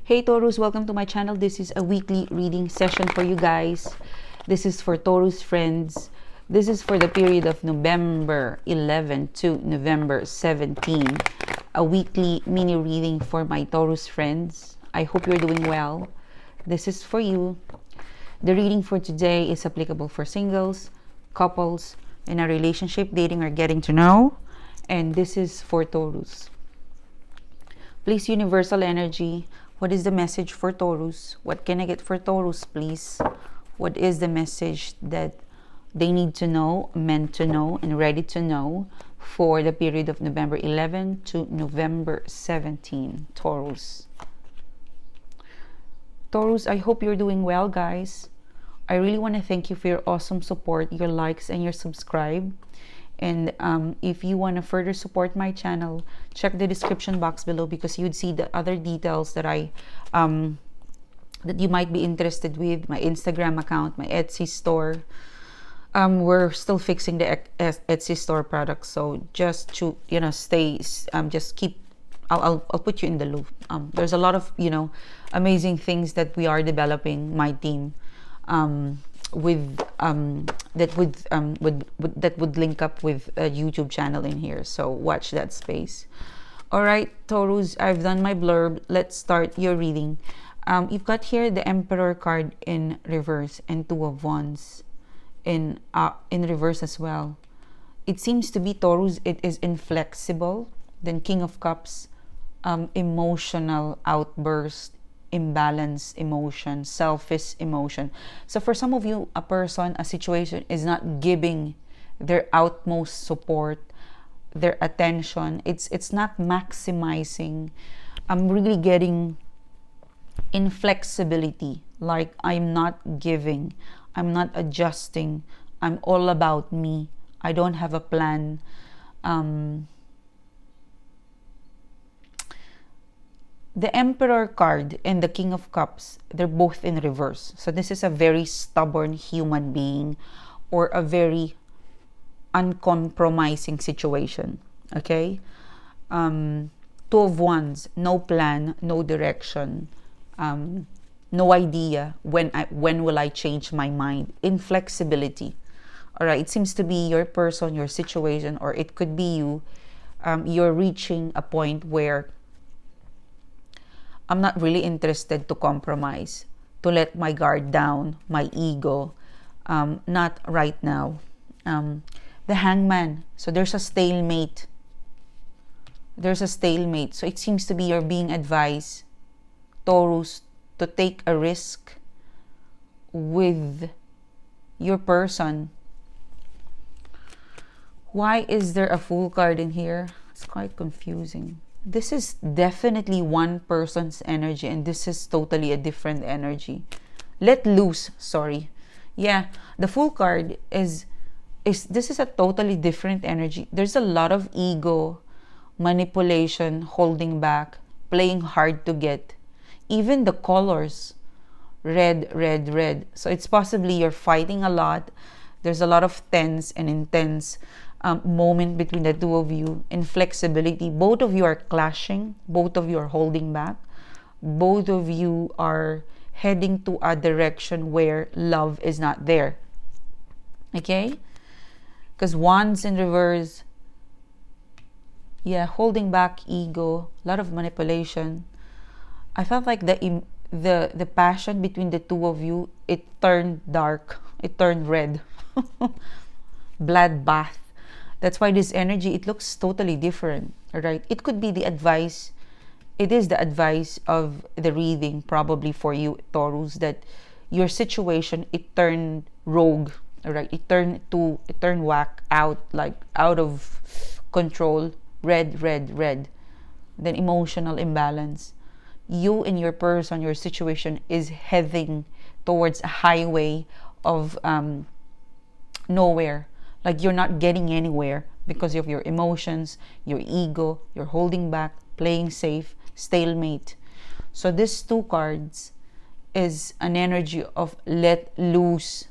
Hey Taurus, welcome to my channel. This is a weekly reading session for you guys. This is for Taurus friends. This is for the period of November 11 to November 17. A weekly mini reading for my Taurus friends. I hope you're doing well. This is for you. The reading for today is applicable for singles, couples, in a relationship, dating, or getting to know. And this is for Taurus. Please, universal energy, what is the message for Taurus? What can I get for Taurus, please? What is the message that they need to know, meant to know, and ready to know for the period of November 11 to November 17, Taurus? Taurus, I hope you're doing well, guys. I really want to thank you for your awesome support, your likes, and your subscribe. And if you want to further support my channel, check the description box below because you'd see the other details that that you might be interested with. My Instagram account, my Etsy store. We're still fixing the Etsy store products, so just to stay, just keep. I'll put you in the loop. There's a lot of amazing things that we are developing. My team. That would link up with a YouTube channel in here, so watch that space. All right, Taurus, I've done my blurb. Let's start your reading. You've got here the Emperor card in reverse and Two of Wands in reverse as well. It seems to be, Taurus, it is inflexible. Then King of Cups, emotional outburst, imbalanced emotion, selfish emotion. So for some of you, a situation is not giving their utmost support, their attention. It's not maximizing. I'm really getting inflexibility, like I'm not giving, I'm not adjusting, I'm all about me, I don't have a plan. The Emperor card and the King of Cups, they're both in reverse. So this is a very stubborn human being or a very uncompromising situation. Okay? Two of Wands, no plan, no direction, no idea when will I change my mind. Inflexibility. All right, it seems to be your person, your situation, or it could be you. You're reaching a point where I'm not really interested to compromise, to let my guard down, my ego. Not right now. The Hangman. So there's a stalemate. There's a stalemate. So it seems to be you're being advised, Taurus, to take a risk with your person. Why is there a Fool card in here? It's quite confusing. This is definitely one person's energy, and this is totally a different energy. Let loose, sorry. Yeah, the Fool card is this is a totally different energy. There's a lot of ego, manipulation, holding back, playing hard to get. Even the colors, red, red, red. So it's possibly you're fighting a lot. There's a lot of tense and intense moment between the two of you. Inflexibility. Both of you are clashing. Both of you are holding back. Both of you are heading to a direction where love is not there. Okay? Because Wands in reverse. Yeah, holding back, ego, a lot of manipulation. I felt like the passion between the two of you, it turned dark. It turned red. Bloodbath. That's why this energy, it looks totally different, right? It could be the advice. It is the advice of the reading, probably for you, Taurus, that your situation, it turned rogue, right? It turned whack out, like out of control. Red, red, red. Then emotional imbalance. You and your person, your situation is heading towards a highway of nowhere. Like you're not getting anywhere because of your emotions, your ego, you're holding back, playing safe, stalemate. So this two cards is an energy of let loose.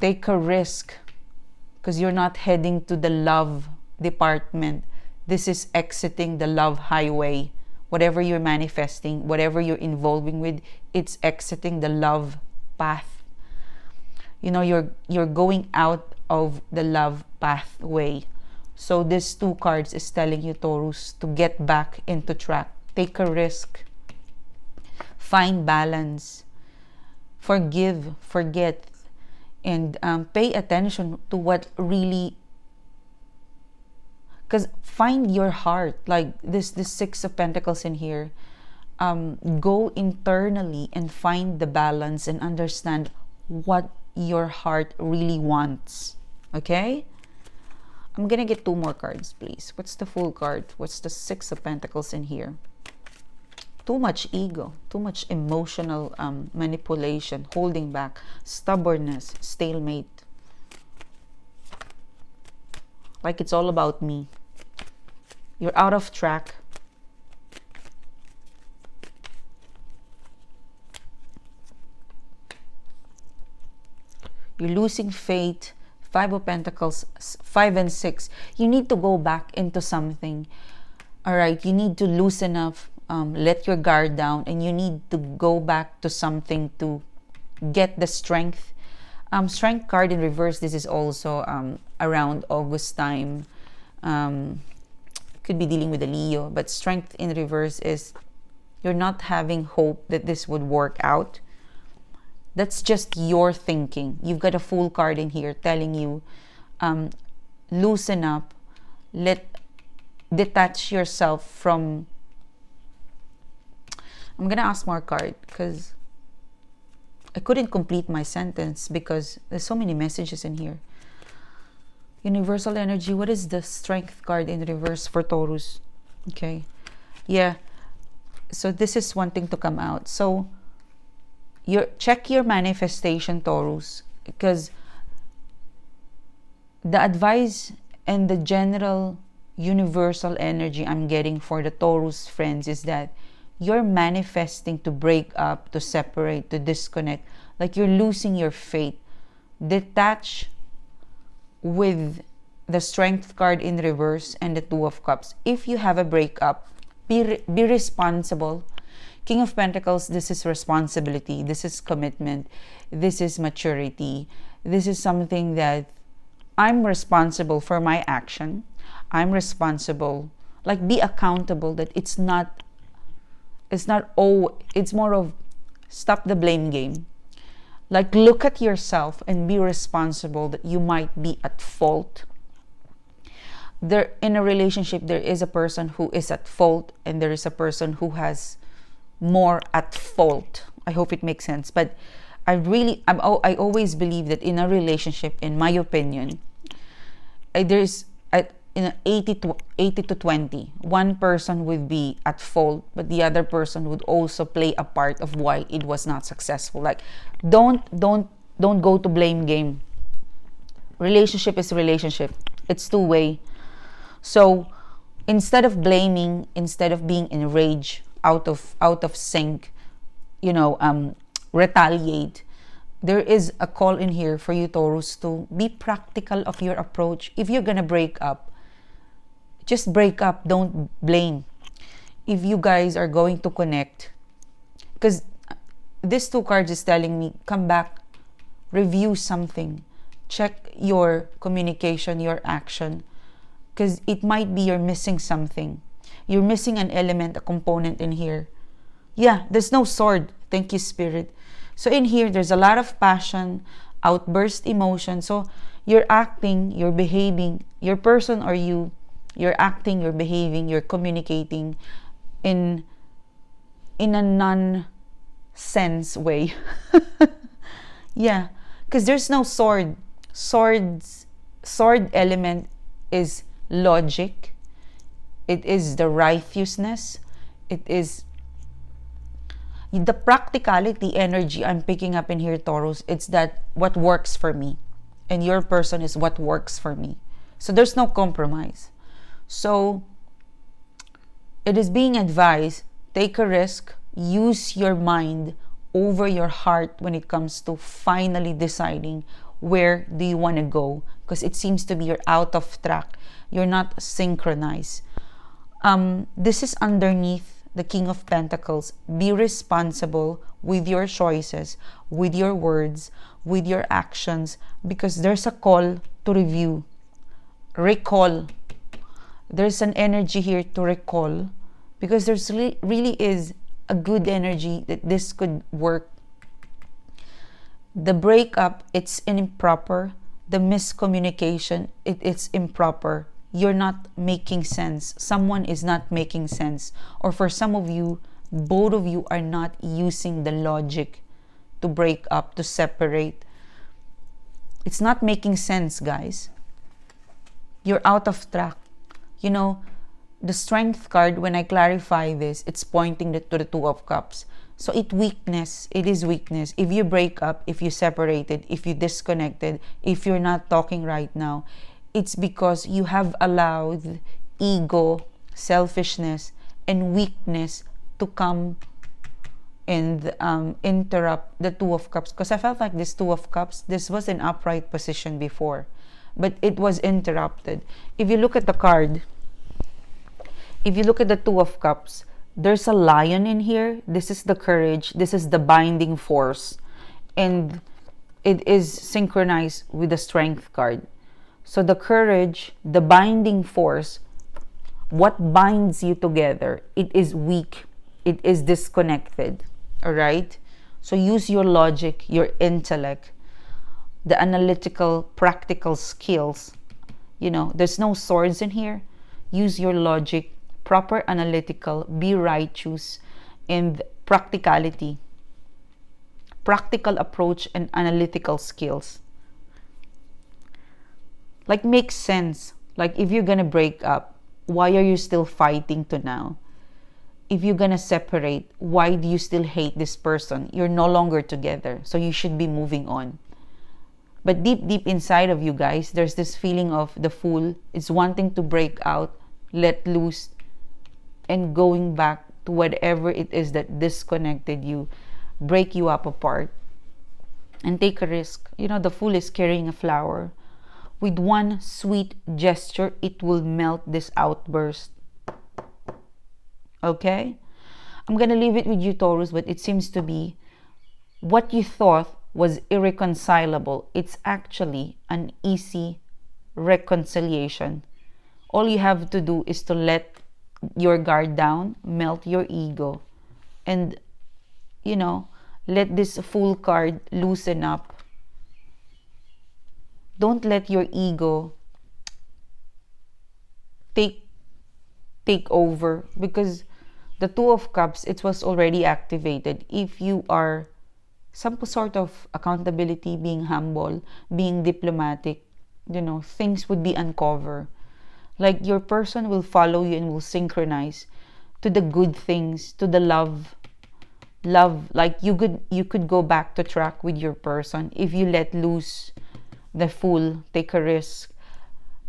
Take a risk because you're not heading to the love department. This is exiting the love highway whatever you're manifesting, whatever you're involving with, it's exiting the love path. You know, you're going out of the love pathway. So this 2 cards is telling you, Taurus, to get back into track. Take a risk. Find balance. Forgive, forget, and pay attention to what really, because find your heart. Like this 6 of Pentacles in here. Go internally and find the balance and understand what your heart really wants. Okay? I'm gonna get 2 more cards, please. What's the Fool card? What's the 6 of Pentacles in here? Too much ego, too much emotional manipulation, holding back, stubbornness, stalemate. Like it's all about me. You're out of track. You're losing faith. 5 of Pentacles, 5 and 6. You need to go back into something. All right, you need to loosen up, let your guard down, and you need to go back to something to get the strength. Strength card in reverse, this is also around August time. Could be dealing with a Leo, but strength in reverse is you're not having hope that this would work out. That's just your thinking. You've got a Fool card in here telling you, loosen up, detach yourself from... I'm gonna ask more card because I couldn't complete my sentence because there's so many messages in here. Universal energy, what is the Strength card in reverse for Taurus? Okay, yeah, so this is wanting to come out. So check your manifestation, Taurus, because the advice and the general universal energy I'm getting for the Taurus friends is that you're manifesting to break up, to separate, to disconnect, like you're losing your faith. Detach with the Strength card in reverse and the 2 of Cups. If you have a breakup, be responsible. King of Pentacles, this is responsibility, this is commitment, this is maturity, this is something that I'm responsible for my action. I'm responsible, like be accountable, that it's more of stop the blame game. Like look at yourself and be responsible that you might be at fault. There, in a relationship, there is a person who is at fault and there is a person who has more at fault. I hope it makes sense. But I always believe that in a relationship, in my opinion, there's in an 80 to 20. One person would be at fault, but the other person would also play a part of why it was not successful. Like don't go to blame game. Relationship is relationship. It's two-way. So instead of blaming, instead of being enraged, out of sync, retaliate, there is a call in here for you, Taurus, to be practical of your approach. If you're gonna break up, just break up, don't blame. If you guys are going to connect, because this 2 cards is telling me, come back, review something, check your communication, your action, because it might be you're missing something. You're missing an element, a component in here. Yeah, there's no sword. Thank you, Spirit. So in here, there's a lot of passion, outburst emotion. So you're acting, you're behaving, your person or you're acting, you're behaving, you're communicating in a non-sense way. Yeah, because there's no sword. Sword element is logic. It is the righteousness. It is the practicality energy I'm picking up in here, Taurus. It's that what works for me. And your person is what works for me. So there's no compromise. So it is being advised, take a risk, use your mind over your heart when it comes to finally deciding where do you want to go. Because it seems to be you're out of track. You're not synchronized. This is underneath the King of Pentacles. Be responsible with your choices, with your words, with your actions, because there's a call to review, recall. There's an energy here to recall, because there's really is a good energy that this could work. The breakup, it's improper. The miscommunication, it's improper. You're not making sense. Someone is not making sense. Or for some of you, both of you are not using the logic to break up, to separate. It's not making sense, guys. You're out of track. You know, the Strength card, when I clarify this, it's pointing to the Two of Cups. So it is weakness. If you break up, if you separated, if you disconnected, if you're not talking right now, it's because you have allowed ego, selfishness, and weakness to come and interrupt the Two of Cups. Because I felt like this Two of Cups, this was an upright position before, but it was interrupted. If you look at the card, if you look at the Two of Cups, there's a lion in here. This is the courage. This is the binding force. And it is synchronized with the Strength card. So the courage, the binding force, what binds you together, it is weak. It is disconnected. All right? So use your logic, your intellect, the analytical, practical skills. You know, there's no swords in here. Use your logic, proper analytical, be righteous, and practicality. Practical approach and analytical skills. Like, makes sense. Like, if you're gonna break up, why are you still fighting to now? If you're gonna separate, why do you still hate this person? You're no longer together, so you should be moving on. But deep inside of you guys, there's this feeling of the Fool is wanting to break out, let loose, and going back to whatever it is that disconnected you, break you up apart, and take a risk. You know, the Fool is carrying a flower. With one sweet gesture, it will melt this outburst. Okay? I'm gonna leave it with you, Taurus, but it seems to be what you thought was irreconcilable. It's actually an easy reconciliation. All you have to do is to let your guard down, melt your ego, and, you know, let this Fool card loosen up. Don't let your ego take over, because the Two of Cups, it was already activated. If you are some sort of accountability, being humble, being diplomatic, you know, things would be uncovered. Like, your person will follow you and will synchronize to the good things, to the love. Like, you could go back to track with your person if you let loose the Fool, take a risk.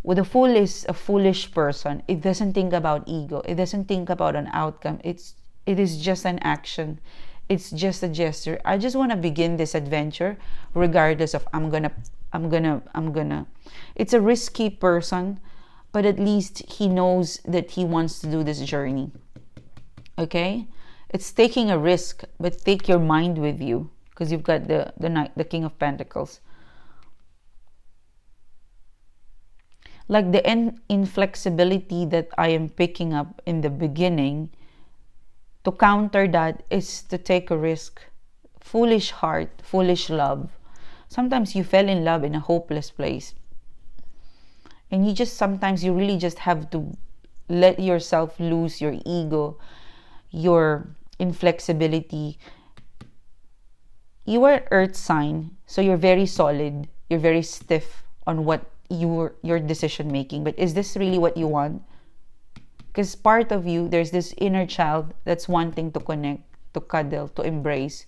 Well, the Fool is a foolish person. It doesn't think about ego. It doesn't think about an outcome. It is just an action. It's just a gesture. I just want to begin this adventure regardless of I'm gonna. It's a risky person, but at least he knows that he wants to do this journey. Okay? It's taking a risk, but take your mind with you, because you've got the King of Pentacles. Like, the inflexibility that I am picking up in the beginning, to counter that is to take a risk. Foolish heart, foolish love. Sometimes you fell in love in a hopeless place. And sometimes you really just have to let yourself lose your ego, your inflexibility. You are earth sign, so you're very solid. You're very stiff on what your decision making. But is this really what you want? Because part of you, there's this inner child that's wanting to connect, to cuddle, to embrace.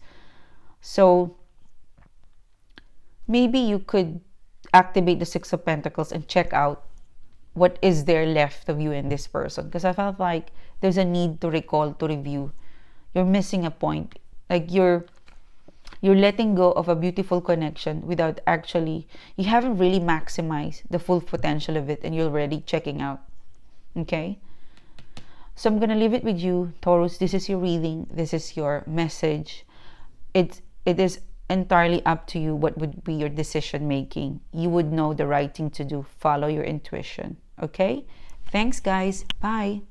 So maybe you could activate the Six of Pentacles and check out what is there left of you in this person. Because I felt like there's a need to recall, to review. You're missing a point. Like, you're letting go of a beautiful connection without actually, you haven't really maximized the full potential of it, and you're already checking out. Okay? So I'm going to leave it with you, Taurus. This is your reading. This is your message. It is entirely up to you what would be your decision making. You would know the right thing to do. Follow your intuition. Okay? Thanks, guys. Bye.